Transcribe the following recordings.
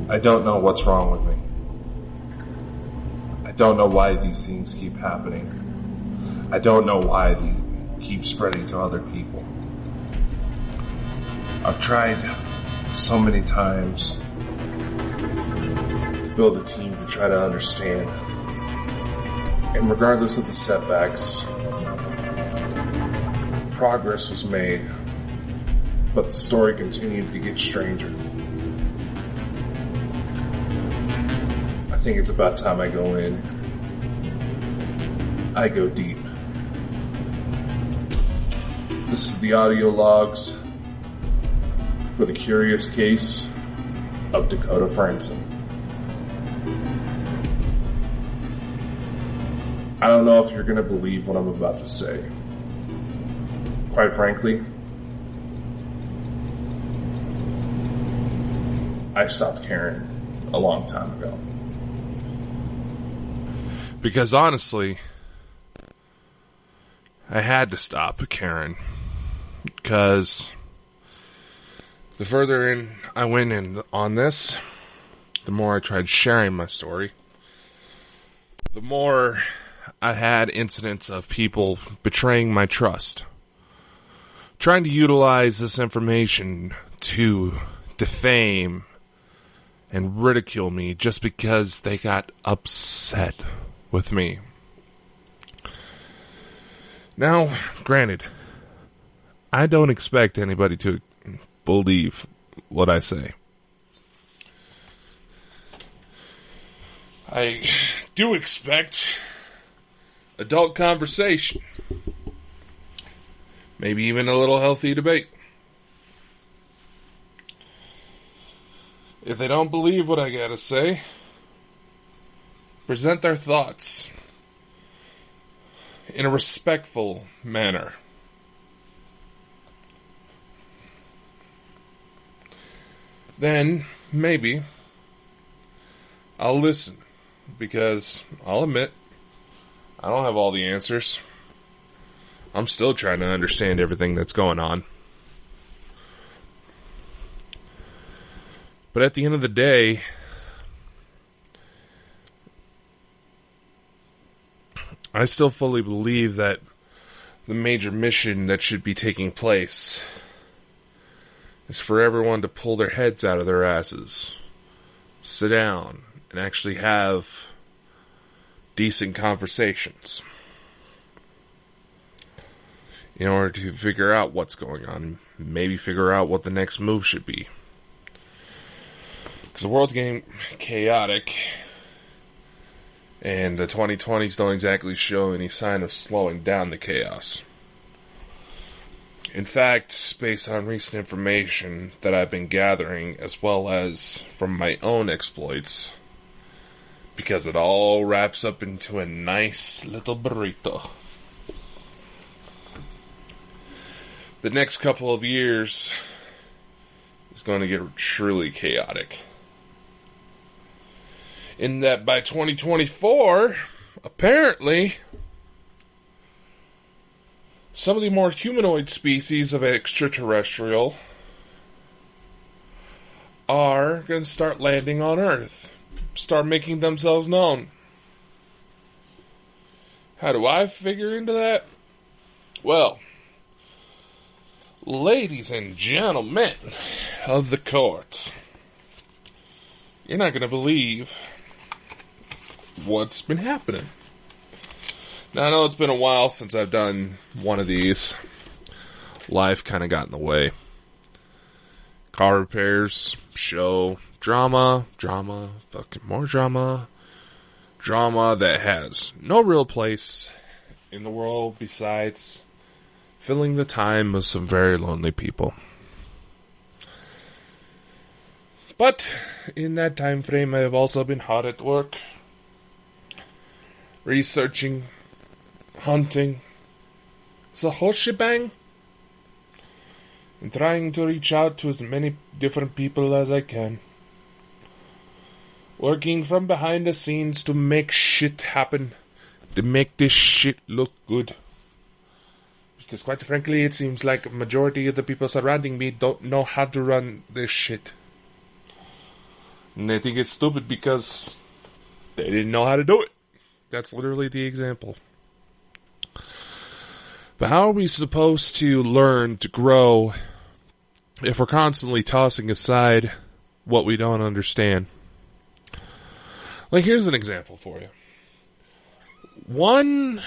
I don't know what's wrong with me. I don't know why these things keep happening. I don't know why they keep spreading to other people. I've tried so many times to build a team to try to understand. And regardless of the setbacks, progress was made, but the story continued to get stranger. I think it's about time I go in. I go deep. This is the audio logs for the curious case of Dakota Frandsen. I don't know if you're going to believe what I'm about to say. Quite frankly, I stopped caring a long time ago. Because honestly, I had to stop caring. Because the further in I went in on this, the more I tried sharing my story, the more I had incidents of people betraying my trust, trying to utilize this information to defame and ridicule me just because they got upset with me. Now, granted, I don't expect anybody to believe what I say. I do expect adult conversation. Maybe even a little healthy debate. If they don't believe what I gotta say, present their thoughts in a respectful manner. Then, maybe, I'll listen, because I'll admit, I don't have all the answers. I'm still trying to understand everything that's going on. But at the end of the day, I still fully believe that the major mission that should be taking place is for everyone to pull their heads out of their asses, sit down, and actually have decent conversations in order to figure out what's going on, maybe figure out what the next move should be. Because the world's getting chaotic, and the 2020s don't exactly show any sign of slowing down the chaos. In fact, based on recent information that I've been gathering, as well as from my own exploits, because it all wraps up into a nice little burrito, the next couple of years is going to get truly chaotic. In that by 2024, apparently, some of the more humanoid species of extraterrestrial are going to start landing on Earth. Start making themselves known. How do I figure into that? Well, ladies and gentlemen of the court, you're not going to believe what's been happening. Now, I know it's been a while since I've done one of these. Life kind of got in the way. Car repairs, show, drama, fucking more drama. Drama that has no real place in the world besides filling the time of some very lonely people. But in that time frame, I have also been hard at work, researching, hunting, the whole shebang, and trying to reach out to as many different people as I can. Working from behind the scenes to make shit happen, to make this shit look good. Because quite frankly, it seems like a majority of the people surrounding me don't know how to run this shit. And they think it's stupid because they didn't know how to do it. That's literally the example. But how are we supposed to learn to grow if we're constantly tossing aside what we don't understand? Like, here's an example for you. One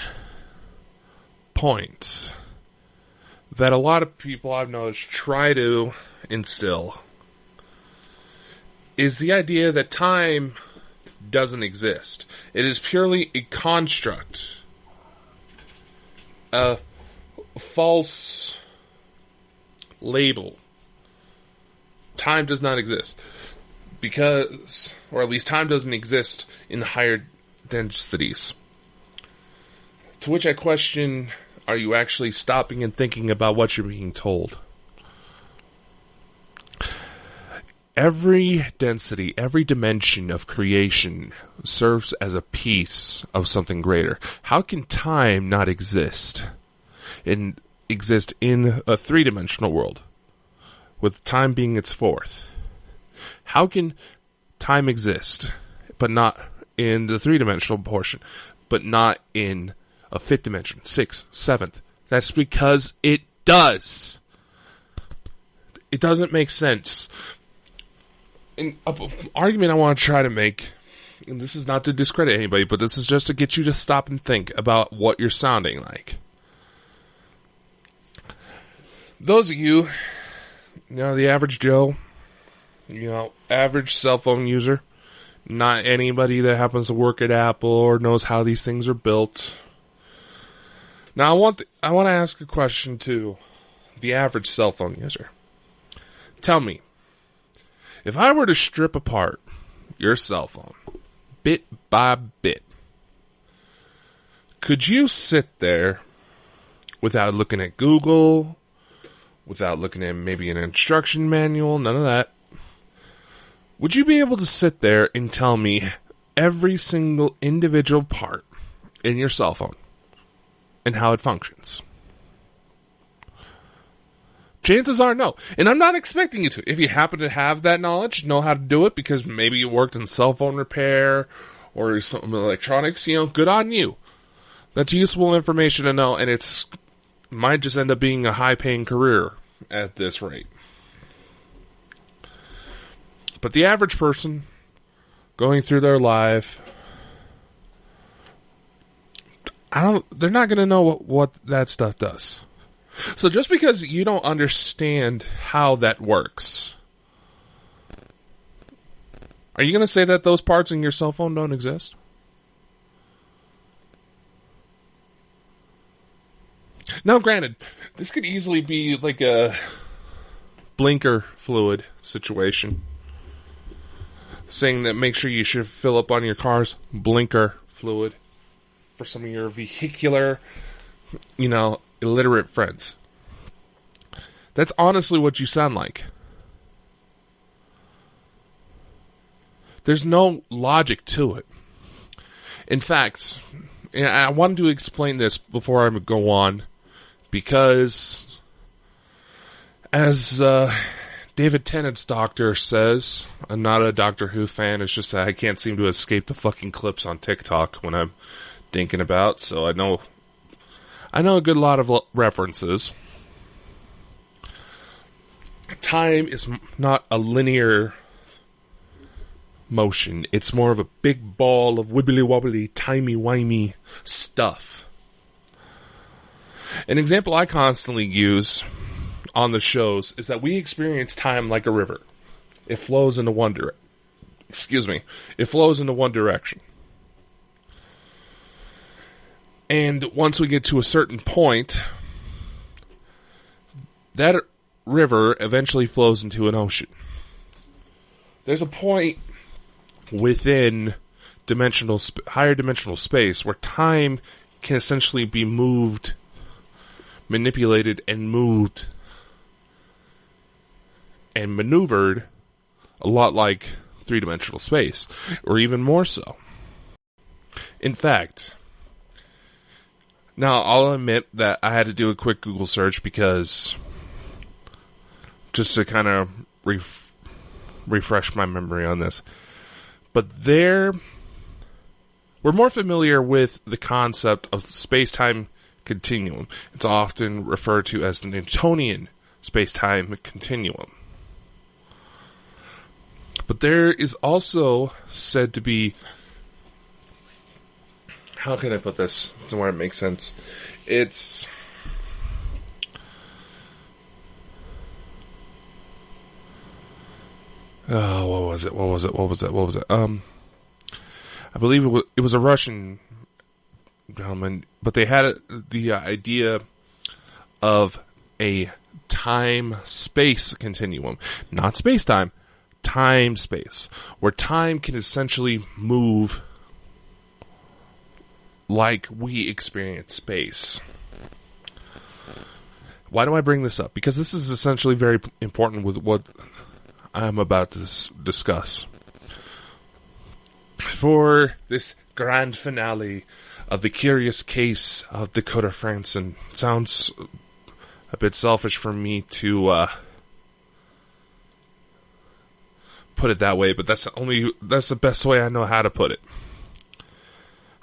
point that a lot of people I've noticed try to instill is the idea that time doesn't exist. It is purely a construct, a false label. Time does not exist because, or at least time doesn't exist in higher densities. To which I question, are you actually stopping and thinking about what you're being told? Every density, every dimension of creation serves as a piece of something greater. How can time not exist and exist in a three-dimensional world, with time being its fourth? How can time exist, but not in the three-dimensional portion, but not in a fifth dimension, sixth, seventh? That's because it does. It doesn't make sense. An argument I want to try to make, and this is not to discredit anybody, but this is just to get you to stop and think about what you're sounding like. Those of you, the average Joe, average cell phone user, not anybody that happens to work at Apple or knows how these things are built. Now, I want to ask a question to the average cell phone user. Tell me, if I were to strip apart your cell phone, bit by bit, could you sit there without looking at Google, without looking at maybe an instruction manual, none of that? Would you be able to sit there and tell me every single individual part in your cell phone and how it functions? Chances are no. And I'm not expecting you to. If you happen to have that knowledge, know how to do it because maybe you worked in cell phone repair or some electronics, good on you. That's useful information to know, and it might just end up being a high-paying career at this rate. But the average person going through their life, they're not going to know what that stuff does. So just because you don't understand how that works, are you going to say that those parts in your cell phone don't exist? Now, granted, this could easily be like a blinker fluid situation, saying that make sure you should fill up on your car's blinker fluid for some of your vehicular, illiterate friends. That's honestly what you sound like. There's no logic to it. In fact, I wanted to explain this before I go on, because as David Tennant's doctor says, I'm not a Doctor Who fan, it's just that I can't seem to escape the fucking clips on TikTok when I'm thinking about, so I know a good lot of references. Time is not a linear motion. It's more of a big ball of wibbly-wobbly, timey-wimey stuff. An example I constantly use on the shows is that we experience time like a river. It flows into one It flows into one direction. And once we get to a certain point, that river eventually flows into an ocean. There's a point within higher dimensional space where time can essentially be moved, manipulated, and moved and maneuvered a lot like three-dimensional space, or even more so. In fact, now I'll admit that I had to do a quick Google search because just to kind of refresh my memory on this. But we're more familiar with the concept of the space-time continuum. It's often referred to as the Newtonian space-time continuum. But there is also said to be, how can I put this to where it makes sense? It's what was it? I believe it was a Russian gentleman, but they had the idea of a time-space continuum. Not space-time, time-space. Where time can essentially move like we experience space. Why do I bring this up? Because this is essentially very important with what I'm about to discuss. For this grand finale of the curious case of Dakota Frandsen, sounds a bit selfish for me to put it that way, but that's the best way I know how to put it.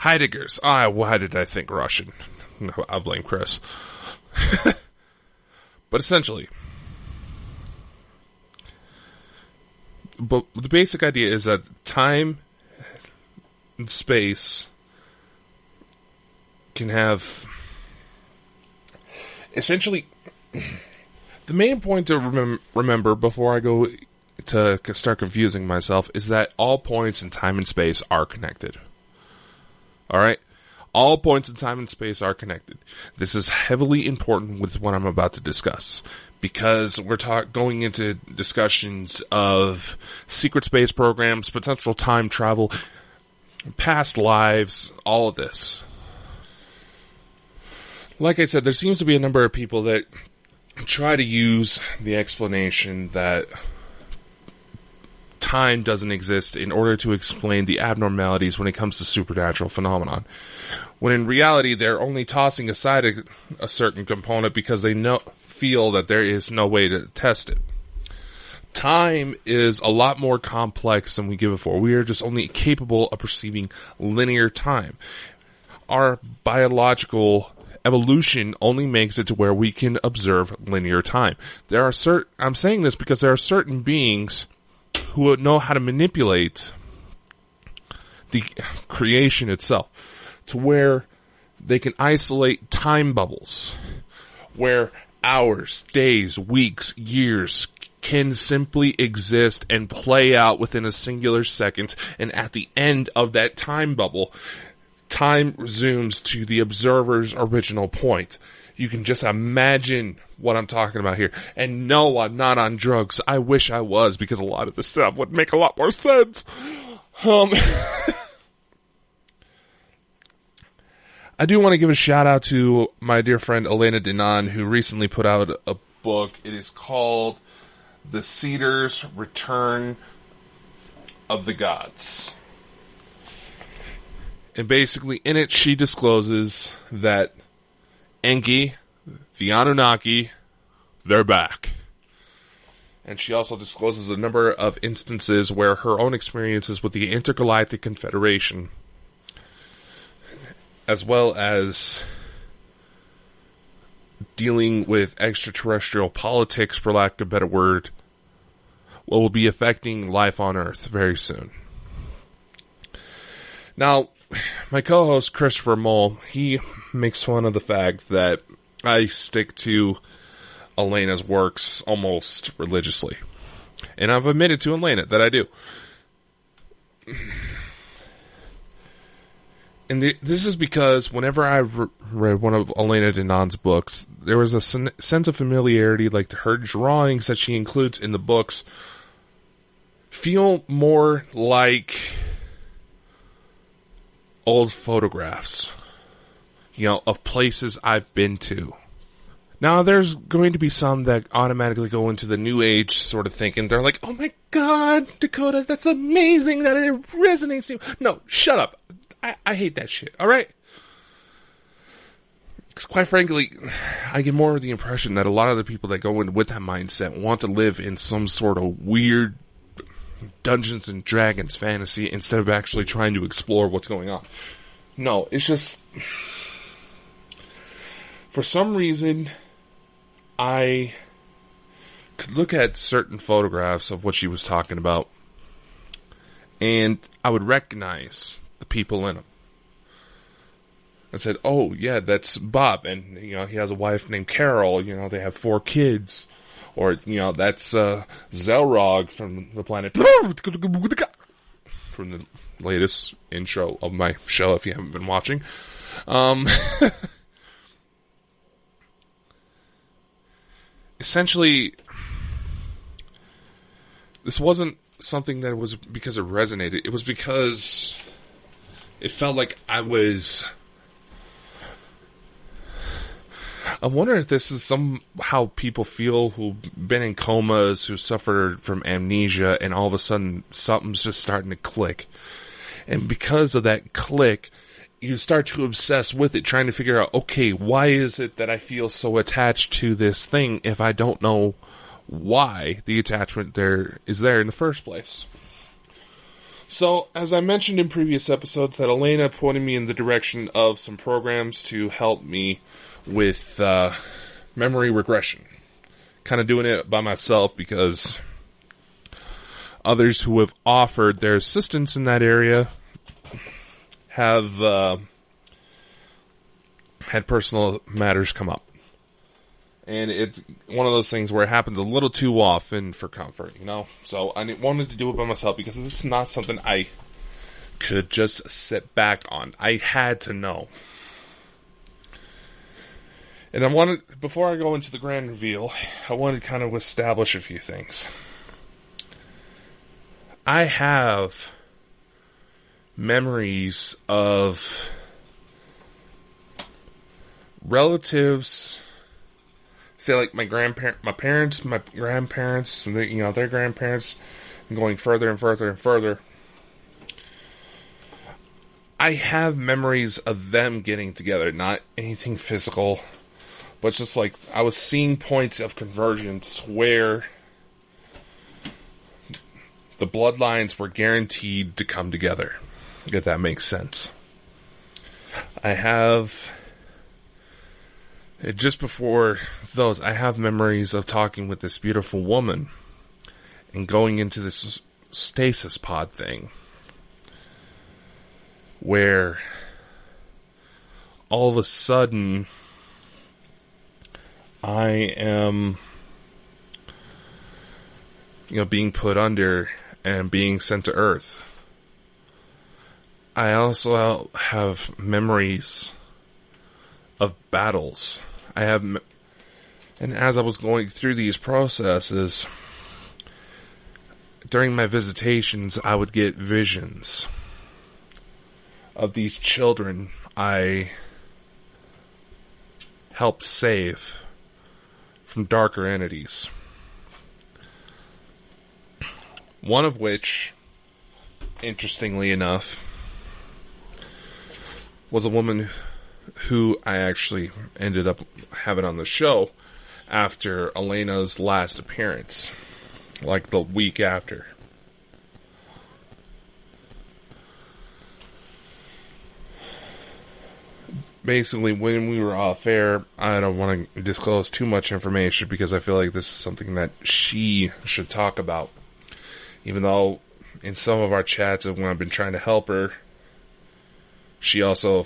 Heideggers. Why did I think Russian? No, I'll blame Chris. But essentially, but the basic idea is that time and space can have, essentially, the main point to remember before I go to start confusing myself is that all points in time and space are connected. Alright? All points in time and space are connected. This is heavily important with what I'm about to discuss, because we're going into discussions of secret space programs, potential time travel, past lives, all of this. Like I said, there seems to be a number of people that try to use the explanation that time doesn't exist in order to explain the abnormalities when it comes to supernatural phenomenon. When in reality, they're only tossing aside a certain component because they feel that there is no way to test it. Time is a lot more complex than we give it for. We are just only capable of perceiving linear time. Our biological evolution only makes it to where we can observe linear time. I'm saying this because there are certain beings who know how to manipulate the creation itself to where they can isolate time bubbles, where hours, days, weeks, years can simply exist and play out within a singular second, and at the end of that time bubble, time resumes to the observer's original point. You can just imagine what I'm talking about here. And no, I'm not on drugs. I wish I was, because a lot of this stuff would make a lot more sense. I do want to give a shout out to my dear friend Elena Dinan, who recently put out a book. It is called The Seeder's Return of the Gods. And basically, in it, she discloses that Enki, the Anunnaki, they're back. And she also discloses a number of instances where her own experiences with the Intergalactic Confederation, as well as dealing with extraterrestrial politics, for lack of a better word, will be affecting life on Earth very soon. Now, my co-host Christopher Mole, he makes fun of the fact that I stick to Elena's works almost religiously. And I've admitted to Elena that I do. And this is because whenever I've read one of Elena Dinan's books, there was a sense of familiarity, like her drawings that she includes in the books feel more like old photographs, of places I've been to. Now, there's going to be some that automatically go into the new age sort of thinking. They're like, oh my god, Dakota, that's amazing that it resonates to you. No, shut up. I hate that shit, alright? Because quite frankly, I get more of the impression that a lot of the people that go in with that mindset want to live in some sort of weird Dungeons and Dragons fantasy instead of actually trying to explore what's going on. No, it's just, for some reason, I could look at certain photographs of what she was talking about, and I would recognize the people in them. I said, oh, yeah, that's Bob, and, he has a wife named Carol, they have 4 kids. Or, that's Zelrog from the planet... from the latest intro of my show, if you haven't been watching. Essentially, this wasn't something that was because it resonated. It was because it felt like I wonder if this is how people feel who've been in comas, who suffered from amnesia, and all of a sudden something's just starting to click. And because of that click, you start to obsess with it, trying to figure out, okay, why is it that I feel so attached to this thing if I don't know why the attachment is there in the first place? So, as I mentioned in previous episodes, that Elena pointed me in the direction of some programs to help me with memory regression. Kind of doing it by myself because others who have offered their assistance in that area have had personal matters come up. And it's one of those things where it happens a little too often for comfort, So I wanted to do it by myself because this is not something I could just sit back on. I had to know. And before I go into the grand reveal, I wanted to kind of establish a few things. I have memories of relatives, say like my parents, my grandparents, and their grandparents, and going further and further and further. I have memories of them getting together, not anything physical, but just like I was seeing points of convergence where the bloodlines were guaranteed to come together, if that makes sense. I have, just before those, I have memories of talking with this beautiful woman and going into this stasis pod thing where all of a sudden I am, being put under and being sent to Earth. I also have memories of battles. And as I was going through these processes, during my visitations, I would get visions of these children I helped save from darker entities. One of which, interestingly enough, was a woman who I actually ended up having on the show after Elena's last appearance, like the week after. Basically, when we were off air, I don't want to disclose too much information because I feel like this is something that she should talk about. Even though in some of our chats when I've been trying to help her, she also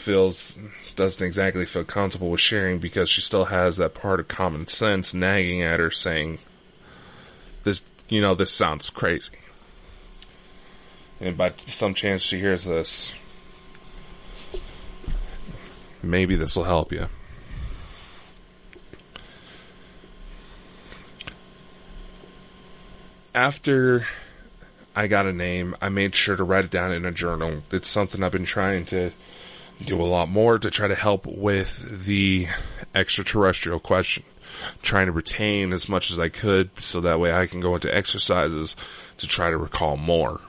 doesn't exactly feel comfortable with sharing because she still has that part of common sense nagging at her saying, this sounds crazy. And by some chance she hears this, maybe this will help you. After I got a name, I made sure to write it down in a journal. It's something I've been trying to do a lot more to try to help with the extraterrestrial question. Trying to retain as much as I could so that way I can go into exercises to try to recall more.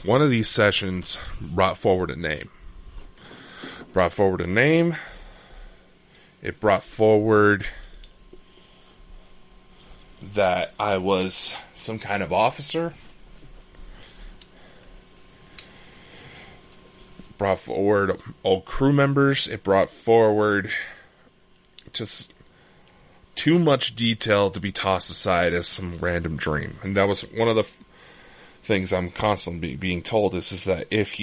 One of these sessions brought forward a name. It brought forward that I was some kind of officer. Brought forward old crew members. It brought forward just too much detail to be tossed aside as some random dream. And that was one of the things I'm constantly being told is that if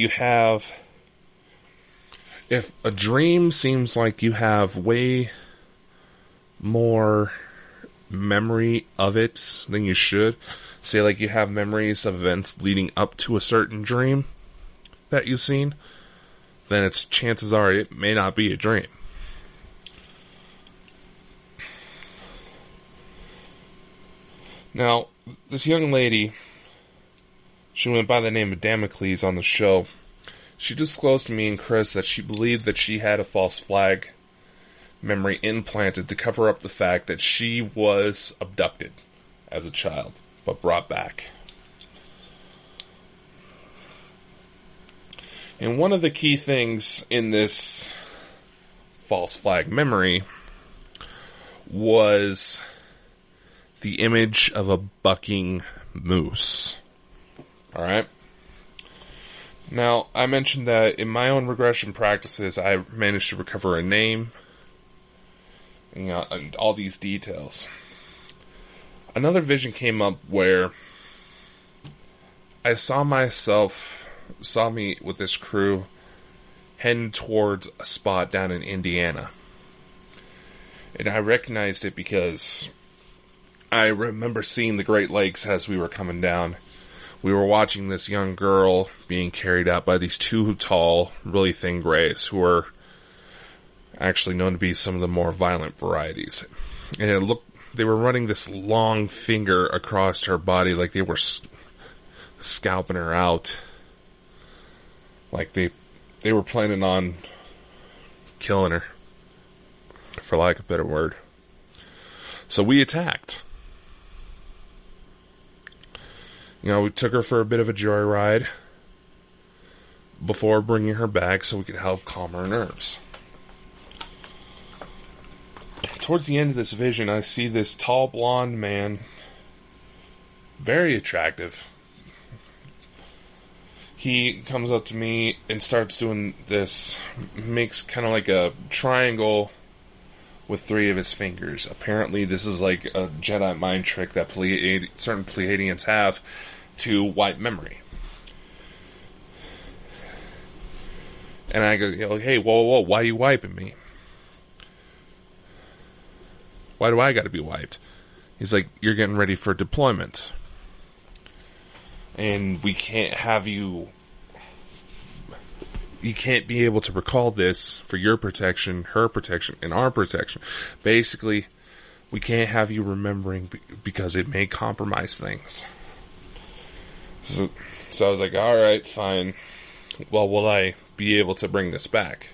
a dream seems like you have way more memory of it than you should, say like you have memories of events leading up to a certain dream that you've seen, then it's chances are it may not be a dream. Now, this young lady, she went by the name of Damocles on the show. She disclosed to me and Chris that she believed that she had a false flag memory implanted to cover up the fact that she was abducted as a child, but brought back. And one of the key things in this false flag memory was the image of a bucking moose. Alright? Now, I mentioned that in my own regression practices, I managed to recover a name, and all these details. Another vision came up where I saw me with this crew heading towards a spot down in Indiana. And I recognized it because I remember seeing the Great Lakes as we were coming down. We were watching this young girl being carried out by these two tall, really thin grays who were actually known to be some of the more violent varieties. And they were running this long finger across her body like they were scalping her out. Like they were planning on killing her, for lack of a better word. So we attacked. We took her for a bit of a joyride before bringing her back so we could help calm her nerves. Towards the end of this vision, I see this tall blonde man, very attractive. He comes up to me and starts doing this, makes kind of like a triangle with three of his fingers. Apparently, this is like a Jedi mind trick that certain Pleiadians have to wipe memory. And I go, hey, whoa, why are you wiping me? Why do I got to be wiped? He's like, you're getting ready for deployment. And we can't have you can't be able to recall this for your protection, her protection, and our protection. Basically, we can't have you remembering because it may compromise things. So I was like, alright, fine. Well, will I be able to bring this back?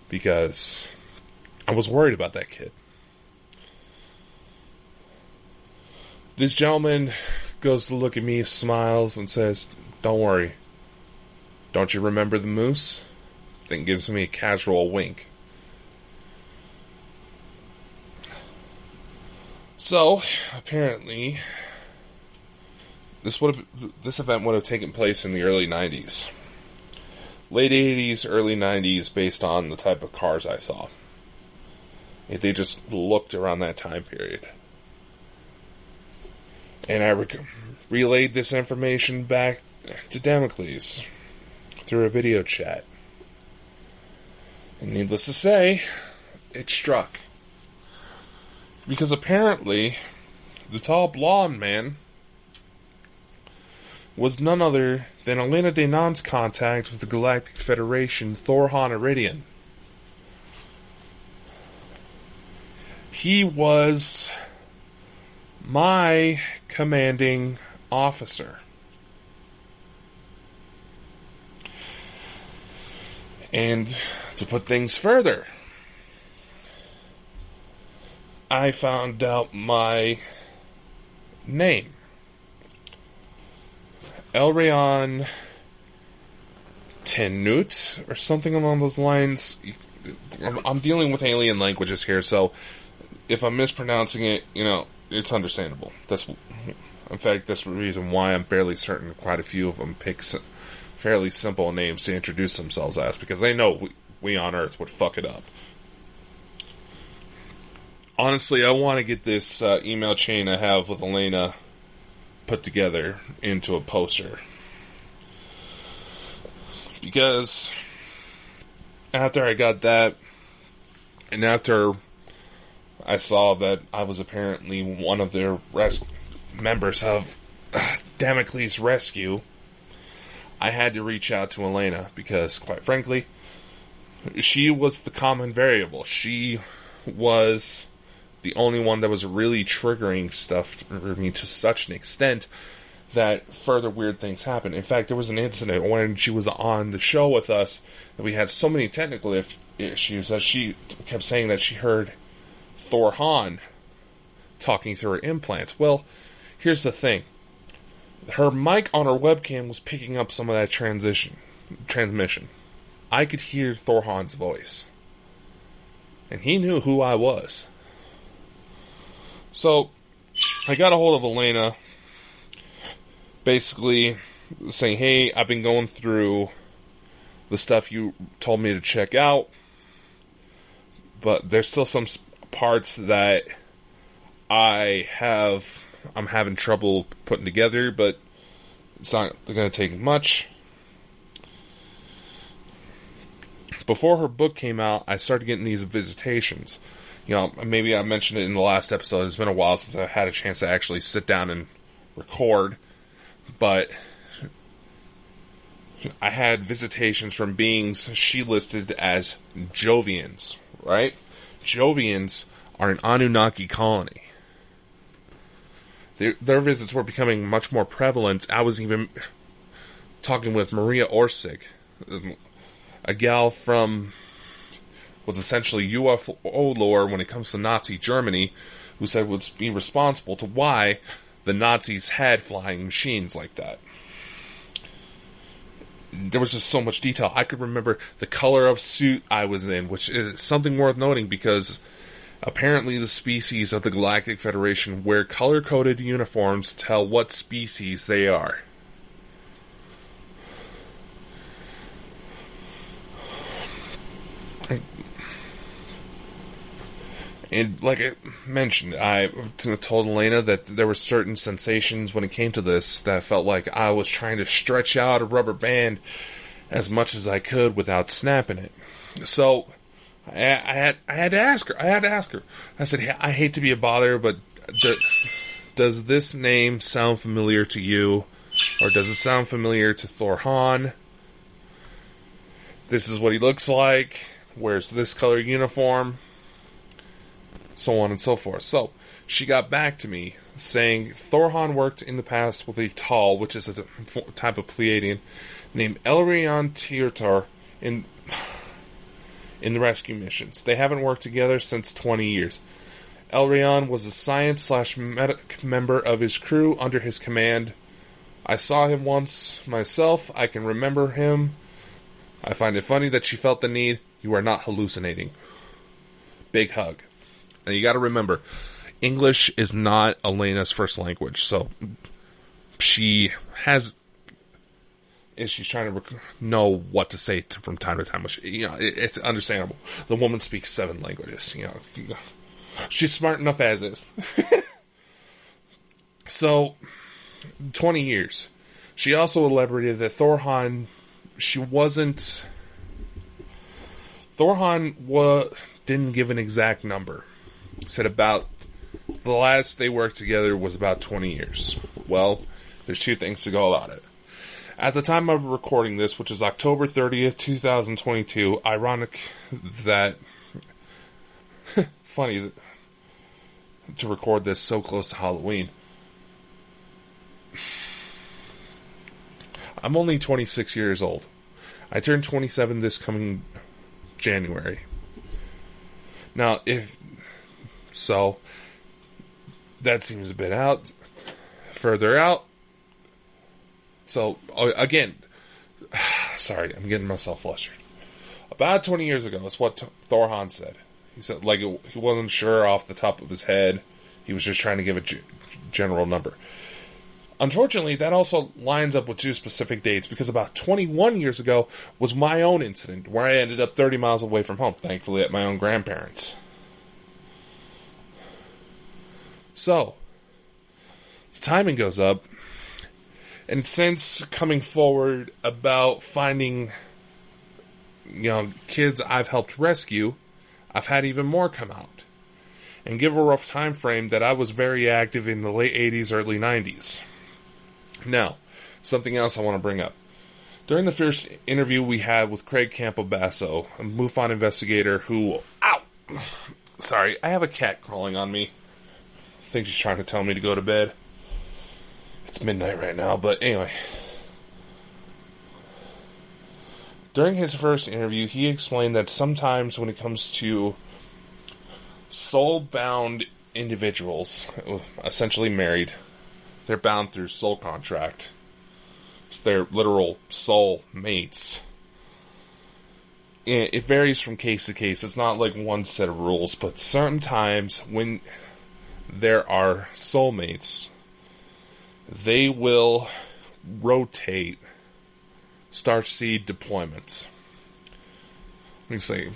Because I was worried about that kid. This gentleman goes to look at me, smiles, and says, don't worry. Don't you remember the moose? Then gives me a casual wink. So, apparently, this event would have taken place in the early 90s. Late 80s, early 90s, based on the type of cars I saw. They just looked around that time period. And I relayed this information back to Damocles through a video chat. And needless to say, it struck. Because apparently, the tall blonde man was none other than Elena Denon's contact with the Galactic Federation, Thorhan Iridian. He was my commanding officer. And to put things further, I found out my name. Elrayon Tenut, or something along those lines. I'm dealing with alien languages here, so if I'm mispronouncing it, it's understandable. In fact, that's the reason why I'm fairly certain quite a few of them pick fairly simple names to introduce themselves as, because they know we on Earth would fuck it up. Honestly, I want to get this email chain I have with Elena put together into a poster. Because after I got that, and after I saw that I was apparently one of their members of Damocles Rescue, I had to reach out to Elena because, quite frankly, she was the common variable. She was the only one that was really triggering stuff for me to such an extent that further weird things happened. In fact, there was an incident when she was on the show with us that we had so many technical issues that she kept saying that she heard Thor Hahn talking through her implants. Well, here's the thing. Her mic on her webcam was picking up some of that transmission. I could hear Thor Hahn's voice. And he knew who I was. So, I got a hold of Elena, basically saying, hey, I've been going through the stuff you told me to check out, but there's still some parts that I'm having trouble putting together, but it's not going to take much. Before her book came out, I started getting these visitations. Maybe I mentioned it in the last episode. It's been a while since I had a chance to actually sit down and record, but I had visitations from beings she listed as Jovians, right? Jovians are an Anunnaki colony. Their visits were becoming much more prevalent. I was even talking with Maria Orsig, a gal from was essentially UFO lore when it comes to Nazi Germany, who said would be responsible to why the Nazis had flying machines like that. There was just so much detail. I could remember the color of suit I was in, which is something worth noting because apparently the species of the Galactic Federation wear color-coded uniforms to tell what species they are. And like I mentioned, I told Elena that there were certain sensations when it came to this that felt like I was trying to stretch out a rubber band as much as I could without snapping it. So I had to ask her. I said, hey, I hate to be a bother, but does this name sound familiar to you? Or does it sound familiar to Thor Hahn? This is what he looks like. Wears this color uniform. So on and so forth. So, she got back to me saying Thor Hahn worked in the past with a Tal, which is a type of Pleiadian, named Elrion Tiertar in the rescue missions. They haven't worked together since 20 years. Elrion was a science/medic member of his crew under his command. I saw him once myself. I can remember him. I find it funny that she felt the need. You are not hallucinating. Big hug. And you gotta remember, English is not Elena's first language, so she's trying to know what to say from time to time, which, it's understandable. The woman speaks 7 languages, She's smart enough as is. So, 20 years. She also elaborated that Thor Hahn didn't give an exact number. Said about the last they worked together was about 20 years. Well, there's 2 things to go about it. At the time of recording this, which is October 30th, 2022, ironic that funny to record this so close to Halloween. I'm only 26 years old. I turned 27 this coming January. Now, so, that seems a bit further out. So, again, sorry, I'm getting myself flustered. About 20 years ago, that's what Thor Hahn said. He said, like, he wasn't sure off the top of his head. He was just trying to give a general number. Unfortunately, that also lines up with two specific dates, because about 21 years ago was my own incident, where I ended up 30 miles away from home, thankfully at my own grandparents'. So, the timing goes up, and since coming forward about finding, kids I've helped rescue, I've had even more come out. And give a rough time frame that I was very active in the late 80s, early 90s. Now, something else I want to bring up. During the first interview we had with Craig Campobasso, a MUFON investigator who... Ow! Sorry, I have a cat crawling on me. I think she's trying to tell me to go to bed. It's midnight right now, but anyway. During his first interview, he explained that sometimes when it comes to soul-bound individuals, essentially married, they're bound through soul contract. It's their literal soul mates. It varies from case to case. It's not like one set of rules, but certain times when there are soulmates, they will rotate starseed deployments. Let me say,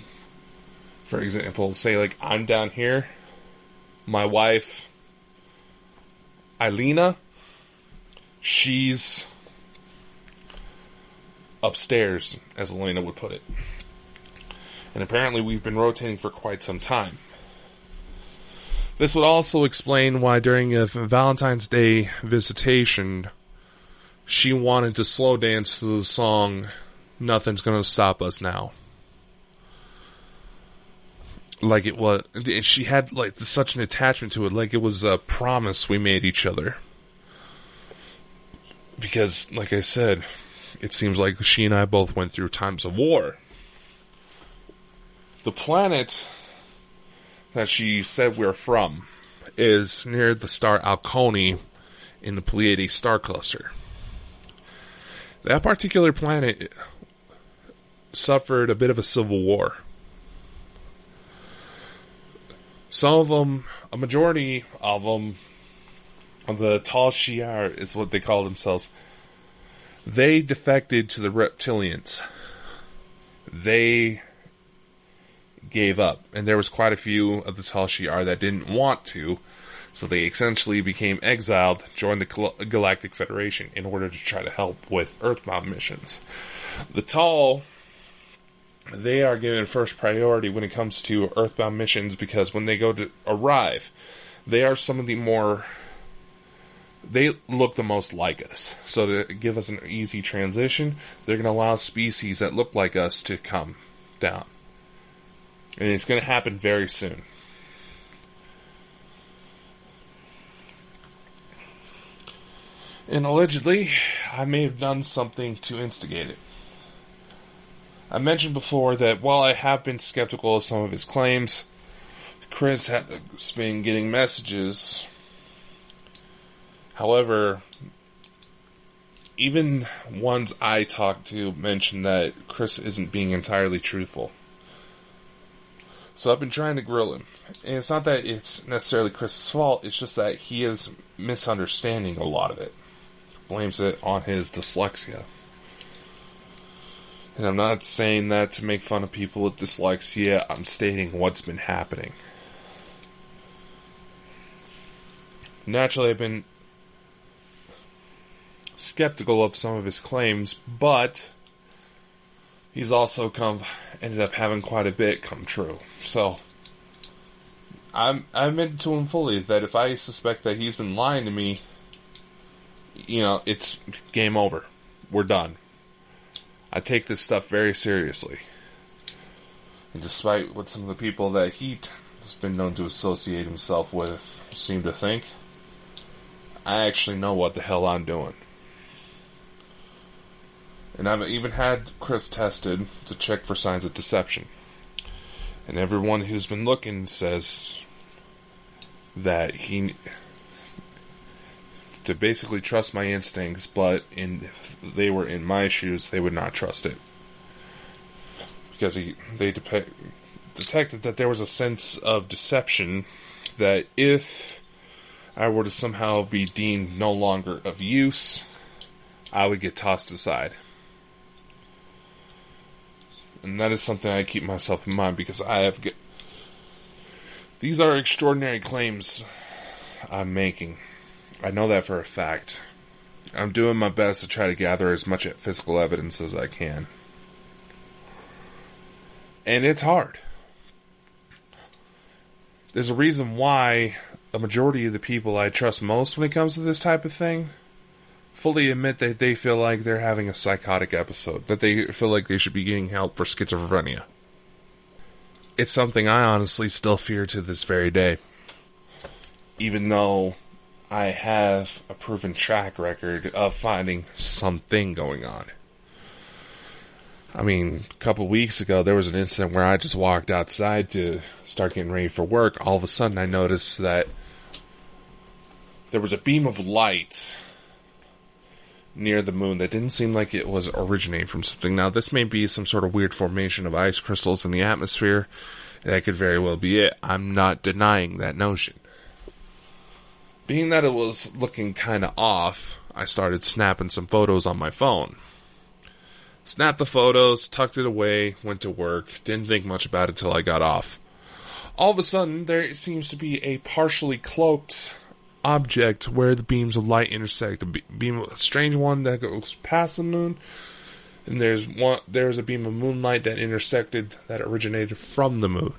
for example, say like I'm down here, my wife, Eilena, she's upstairs, as Elena would put it. And apparently we've been rotating for quite some time. This would also explain why during a Valentine's Day visitation, she wanted to slow dance to the song, Nothing's Gonna Stop Us Now. Like it was, she had like such an attachment to it, like it was a promise we made each other. Because, like I said, it seems like she and I both went through times of war. The planet that she said we're from is near the star Alcone in the Pleiades star cluster. That particular planet suffered a bit of a civil war. Some of them, a majority of them, the Tal Shiar is what they call themselves, they defected to the reptilians. They gave up. And there was quite a few of the Tal Shiar that didn't want to, so they essentially became exiled, joined the Galactic Federation in order to try to help with Earthbound missions. The Tal, they are given first priority when it comes to Earthbound missions because when they go to arrive, they are some of the more... They look the most like us. So to give us an easy transition, they're going to allow species that look like us to come down. And it's going to happen very soon. And allegedly, I may have done something to instigate it. I mentioned before that while I have been skeptical of some of his claims, Chris has been getting messages. However, even ones I talked to mentioned that Chris isn't being entirely truthful. So I've been trying to grill him. And it's not that it's necessarily Chris's fault, it's just that he is misunderstanding a lot of it. Blames it on his dyslexia. And I'm not saying that to make fun of people with dyslexia, I'm stating what's been happening. Naturally, I've been skeptical of some of his claims, but he's also ended up having quite a bit come true. So, I admit to him fully that if I suspect that he's been lying to me, it's game over. We're done. I take this stuff very seriously. And despite what some of the people that he has been known to associate himself with seem to think, I actually know what the hell I'm doing. And I've even had Chris tested to check for signs of deception. And everyone who's been looking says that to basically trust my instincts, but if they were in my shoes, they would not trust it. Because the detected that there was a sense of deception that if I were to somehow be deemed no longer of use, I would get tossed aside. And that is something I keep myself in mind because these are extraordinary claims I'm making. I know that for a fact. I'm doing my best to try to gather as much physical evidence as I can. And it's hard. There's a reason why a majority of the people I trust most when it comes to this type of thing fully admit that they feel like they're having a psychotic episode, that they feel like they should be getting help for schizophrenia. It's something I honestly still fear to this very day, even though I have a proven track record of finding something going on. I mean, a couple weeks ago, there was an incident where I just walked outside to start getting ready for work. All of a sudden, I noticed that there was a beam of light near the moon that didn't seem like it was originating from something. Now, this may be some sort of weird formation of ice crystals in the atmosphere. That could very well be it. I'm not denying that notion. Being that it was looking kind of off, I started snapping some photos on my phone. Snapped the photos, tucked it away, went to work, didn't think much about it till I got off. All of a sudden, there seems to be a partially cloaked object where the beams of light intersect. A strange one that goes past the moon, and there's a beam of moonlight that intersected, that originated from the moon.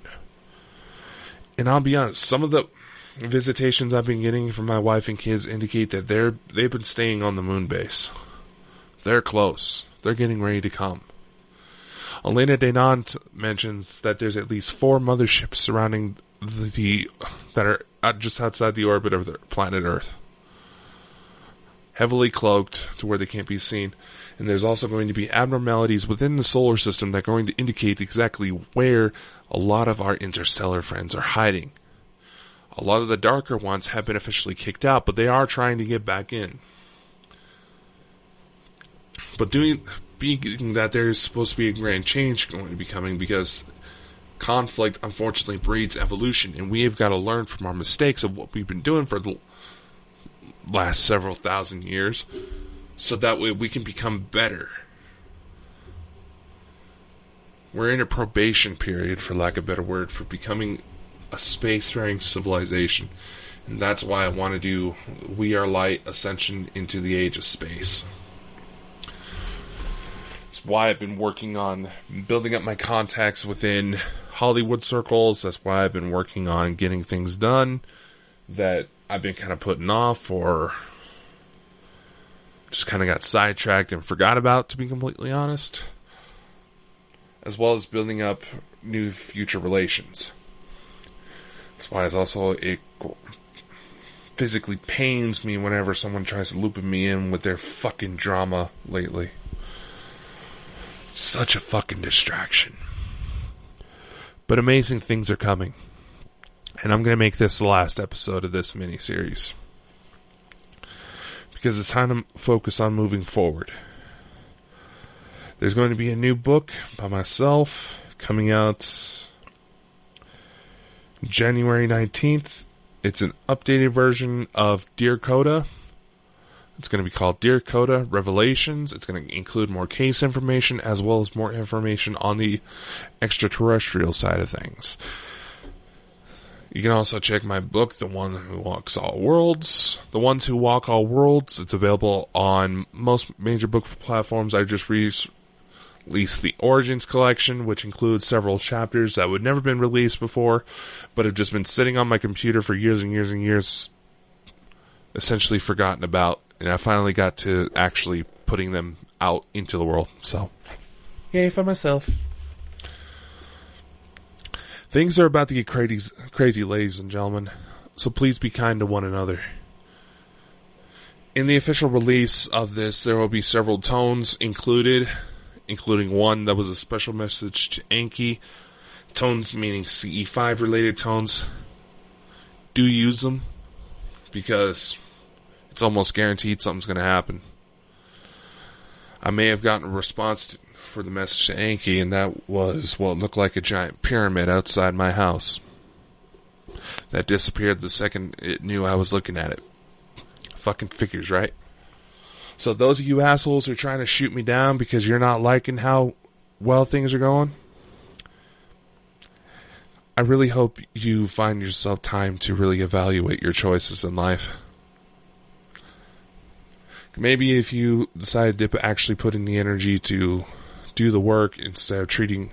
And I'll be honest, some of the visitations I've been getting from my wife and kids indicate that they've been staying on the moon base. They're close. They're getting ready to come. Elena Denant mentions that there's at least 4 motherships surrounding that are just outside the orbit of the planet Earth. Heavily cloaked to where they can't be seen. And there's also going to be abnormalities within the solar system that are going to indicate exactly where a lot of our interstellar friends are hiding. A lot of the darker ones have been officially kicked out, but they are trying to get back in. But being that there's supposed to be a grand change going to be coming, because conflict unfortunately breeds evolution, and we have got to learn from our mistakes of what we've been doing for the last several thousand years, so that way we can become better. We're in a probation period, for lack of a better word, for becoming a spacefaring civilization. And that's why I want to do We Are Light Ascension into the Age of Space. It's why I've been working on building up my contacts within Hollywood circles. That's why I've been working on getting things done that I've been kind of putting off, or just kind of got sidetracked and forgot about, to be completely honest. As well as building up new future relations. That's why it physically pains me whenever someone tries to loop me in with their fucking drama lately. Such a fucking distraction. But amazing things are coming. And I'm going to make this the last episode of this mini-series. Because it's time to focus on moving forward. There's going to be a new book by myself coming out January 19th. It's an updated version of Dear Coda. It's going to be called Dear Coda Revelations. It's going to include more case information as well as more information on the extraterrestrial side of things. You can also check my book, The One Who Walks All Worlds. The Ones Who Walk All Worlds. It's available on most major book platforms. I just released the Origins collection, which includes several chapters that would never been released before, but have just been sitting on my computer for years and years and years, essentially forgotten about. And I finally got to actually putting them out into the world. So, yay for myself. Things are about to get crazy, ladies and gentlemen. So please be kind to one another. In the official release of this, there will be several tones included, including one that was a special message to Anki. Tones meaning CE5 related tones. Do use them, because it's almost guaranteed something's going to happen. I may have gotten a response for the message to Anki, and that was what looked like a giant pyramid outside my house. That disappeared the second it knew I was looking at it. Fucking figures, right? So those of you assholes who are trying to shoot me down because you're not liking how well things are going, I really hope you find yourself time to really evaluate your choices in life. Maybe if you decided to actually put in the energy to do the work instead of treating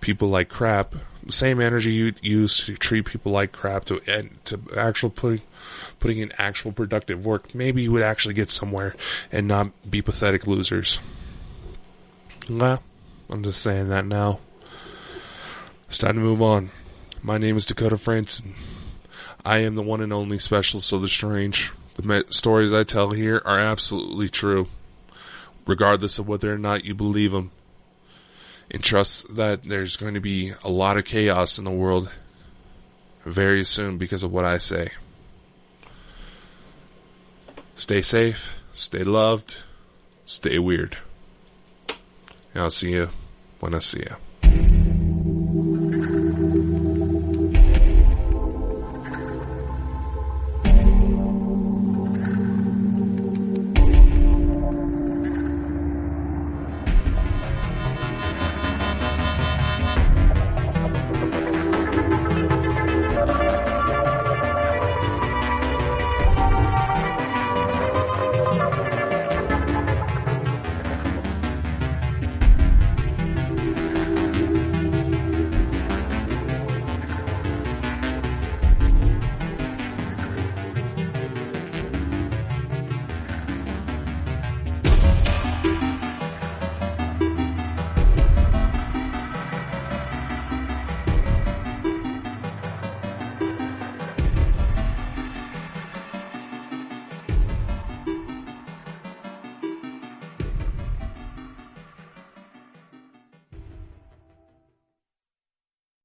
people like crap, the same energy you use to treat people like crap to actual putting in actual productive work, maybe you would actually get somewhere and not be pathetic losers. Well, I'm just saying that now. It's time to move on. My name is Dakota Frandsen. I am the one and only specialist of the strange. The stories I tell here are absolutely true, regardless of whether or not you believe them. And trust that there's going to be a lot of chaos in the world very soon because of what I say. Stay safe, stay loved, stay weird. And I'll see you when I see you.